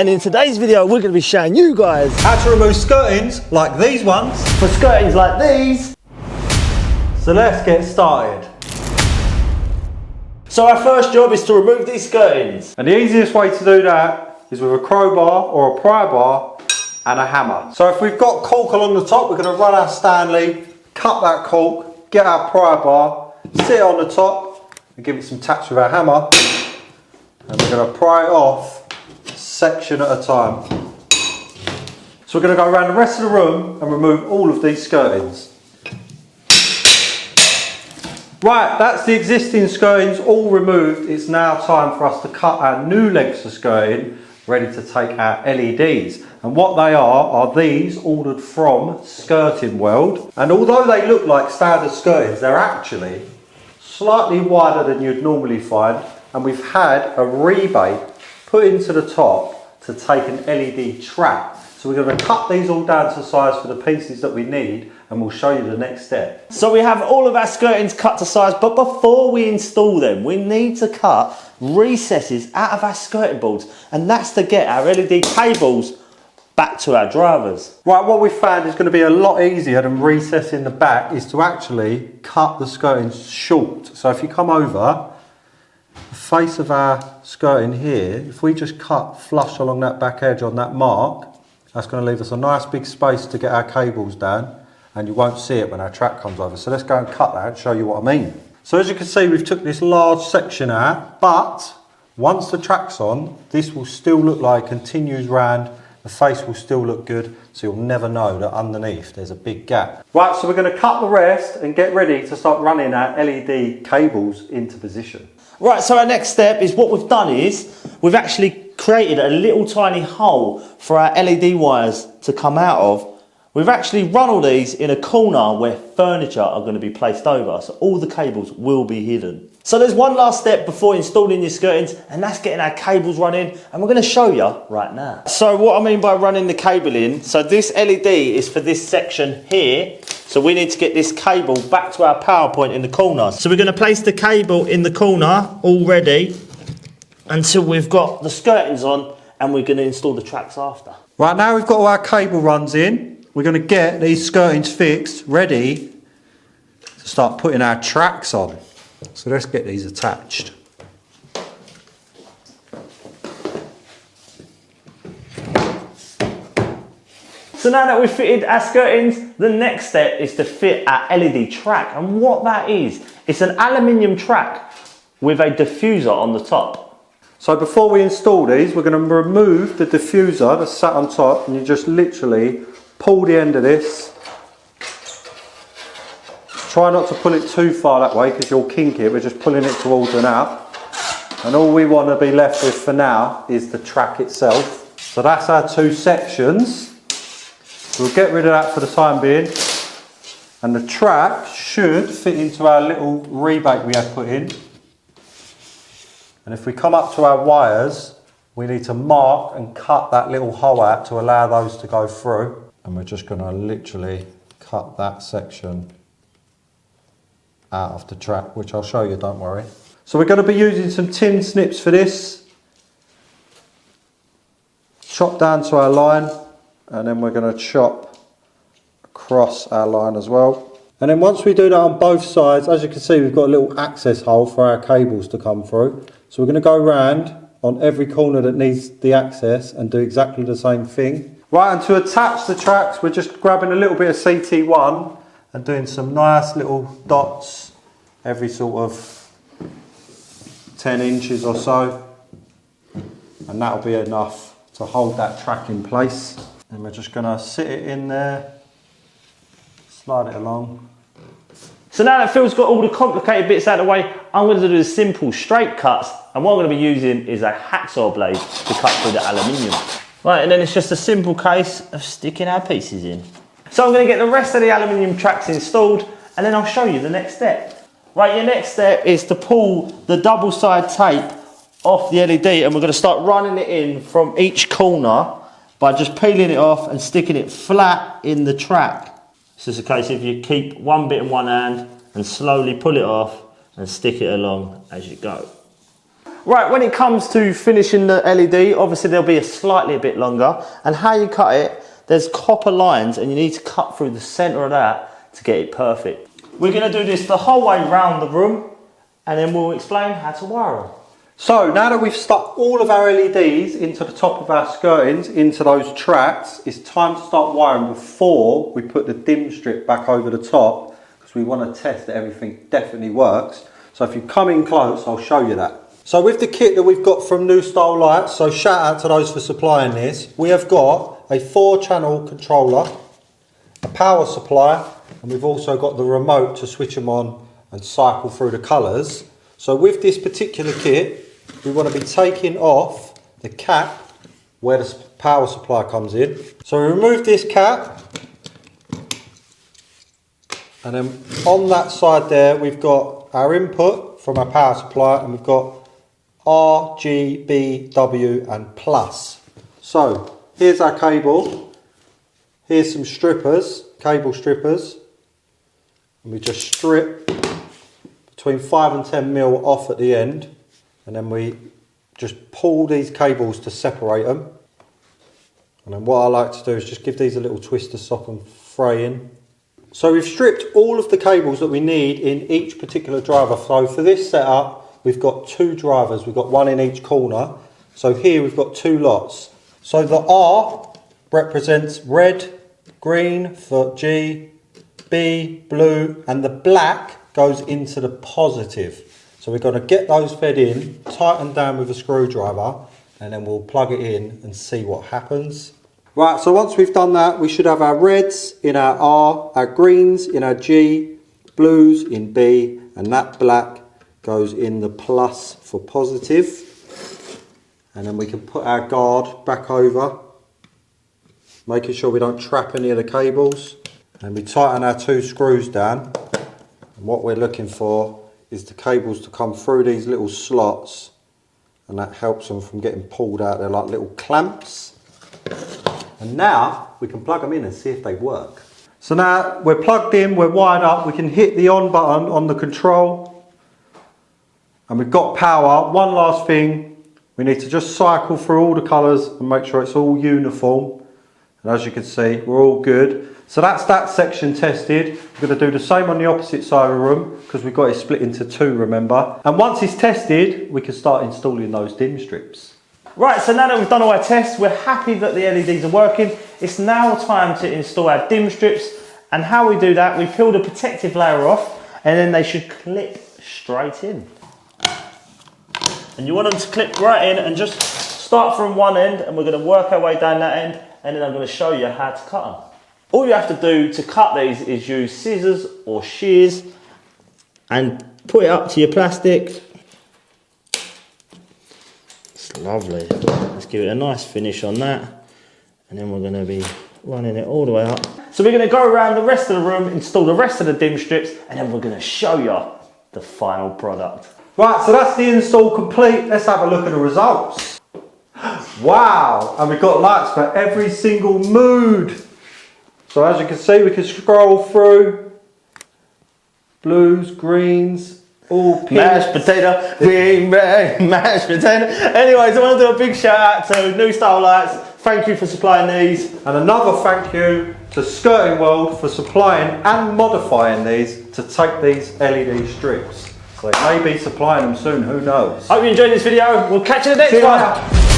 and in today's video we're going to be showing you guys how to remove skirtings like these ones for skirtings like these. So let's get started. So our first job is to remove these skirtings. And the easiest way to do that is with a crowbar or a pry bar and a hammer. So if we've got cork along the top, we're going to run our Stanley, cut that cork, get our pry bar, sit it on the top and give it some taps with our hammer. And we're going to pry it off section at a time. So we're going to go around the rest of the room and remove all of these skirtings. Right, that's the existing skirtings all removed. It's now time for us to cut our new lengths of skirting, ready to take our LEDs. And what they are these ordered from Skirting World. And although they look like standard skirtings, they're actually slightly wider than you'd normally find. And we've had a rebate put into the top to take an LED track. So we're going to cut these all down to size for the pieces that we need, and we'll show you the next step. So we have all of our skirtings cut to size, but before we install them, we need to cut recesses out of our skirting boards, and that's to get our LED cables back to our drivers. Right, what we found is going to be a lot easier than recessing the back is to actually cut the skirtings short. So if you come over, the face of our skirting here, if we just cut flush along that back edge on that mark, that's going to leave us a nice big space to get our cables down, and you won't see it when our track comes over. So let's go and cut that and show you what I mean. So as you can see, we've took this large section out, but once the track's on, this will still look like continues round, the face will still look good, so you'll never know that underneath there's a big gap. Right, so we're going to cut the rest and get ready to start running our LED cables into position. Right, so our next step is what we've done is we've actually created a little tiny hole for our LED wires to come out of. We've actually run all these in a corner where furniture are going to be placed over, so all the cables will be hidden. So there's one last step before installing your skirtings, and that's getting our cables running, and we're going to show you right now. So what I mean by running the cable in, so this LED is for this section here, so we need to get this cable back to our power point in the corner. So we're going to place the cable in the corner all ready until we've got the skirtings on, and we're going to install the tracks after. Right, now we've got all our cable runs in, we're going to get these skirtings fixed, ready to start putting our tracks on. So let's get these attached. So now that we've fitted our skirtings, the next step is to fit our LED track. And what that is, it's an aluminium track with a diffuser on the top. So before we install these, we're going to remove the diffuser that's sat on top, and you just literally pull the end of this. Try not to pull it too far that way because you'll kink it. We're just pulling it towards and out. And all we want to be left with for now is the track itself. So that's our two sections. We'll get rid of that for the time being. And the track should fit into our little rebate we had put in. And if we come up to our wires, we need to mark and cut that little hole out to allow those to go through. And we're just going to literally cut that section out of the track, which I'll show you, don't worry. So we're going to be using some tin snips for this. Chop down to our line, and then we're going to chop across our line as well. And then once we do that on both sides, as you can see, we've got a little access hole for our cables to come through. So we're going to go round on every corner that needs the access and do exactly the same thing. Right, and to attach the tracks, we're just grabbing a little bit of CT1 and doing some nice little dots every sort of 10 inches or so. And that'll be enough to hold that track in place. And we're just going to sit it in there, slide it along. So now that Phil's got all the complicated bits out of the way, I'm going to do the simple straight cuts, and what I'm going to be using is a hacksaw blade to cut through the aluminium. Right, and then it's just a simple case of sticking our pieces in. So I'm going to get the rest of the aluminium tracks installed, and then I'll show you the next step. Right, your next step is to pull the double side tape off the LED, and we're going to start running it in from each corner by just peeling it off and sticking it flat in the track. It's just a case of you keep one bit in one hand and slowly pull it off and stick it along as you go. Right, when it comes to finishing the LED, obviously they'll be a bit longer. And how you cut it, there's copper lines and you need to cut through the centre of that to get it perfect. We're going to do this the whole way round the room and then we'll explain how to wire them. So now that we've stuck all of our LEDs into the top of our skirtings, into those tracks, it's time to start wiring before we put the dim strip back over the top, because we want to test that everything definitely works. So if you come in close, I'll show you that. So with the kit that we've got from New Style Lights, so shout out to those for supplying this, we have got a 4-channel controller, a power supply, and we've also got the remote to switch them on and cycle through the colours. So with this particular kit, we want to be taking off the cap where the power supply comes in. So we remove this cap, and then on that side there we've got our input from our power supply, and we've got R, G, B, W and plus. So here's our cable, here's some strippers, cable strippers, and we just strip between 5 and 10 mil off at the end, and then we just pull these cables to separate them. And then what I like to do is just give these a little twist to stop them fraying. So we've stripped all of the cables that we need in each particular driver. So for this setup, we've got 2 drivers, we've got 1 in each corner. So here we've got 2 lots. So the R represents red, green for G, B, blue, and the black goes into the positive. So we're going to get those fed in, tighten down with a screwdriver, and then we'll plug it in and see what happens. Right, so once we've done that, we should have our reds in our R, our greens in our G, blues in B, and that black goes in the plus for positive. And then we can put our guard back over, making sure we don't trap any of the cables. And we tighten our 2 screws down. And what we're looking for is the cables to come through these little slots, and that helps them from getting pulled out. They're like little clamps. And now we can plug them in and see if they work. So now we're plugged in, we're wired up, we can hit the on button on the control, and we've got power. One last thing, we need to just cycle through all the colours and make sure it's all uniform. And as you can see, we're all good. So that's that section tested. We're going to do the same on the opposite side of the room, because we've got it split into 2, remember. And once it's tested, we can start installing those dim strips. Right, so now that we've done all our tests, we're happy that the LEDs are working. It's now time to install our dim strips. And how we do that, we peel the protective layer off, and then they should clip straight in. And you want them to clip right in, and just start from one end, and we're going to work our way down that end, and then I'm going to show you how to cut them. All you have to do to cut these is use scissors or shears and put it up to your plastic. It's lovely. Let's give it a nice finish on that, and then we're going to be running it all the way up. So we're going to go around the rest of the room, install the rest of the dim strips, and then we're going to show you the final product. Right, so that's the install complete. Let's have a look at the results. Wow, and we've got lights for every single mood. So as you can see, we can scroll through blues, greens, all pinks. Mashed potato, green, red, mashed potato. Anyways, I want to do a big shout out to New Style Lights. Thank you for supplying these. And another thank you to Skirting World for supplying and modifying these to take these LED strips. So they may be supplying them soon, who knows. Hope you enjoyed this video. We'll catch you in the next one.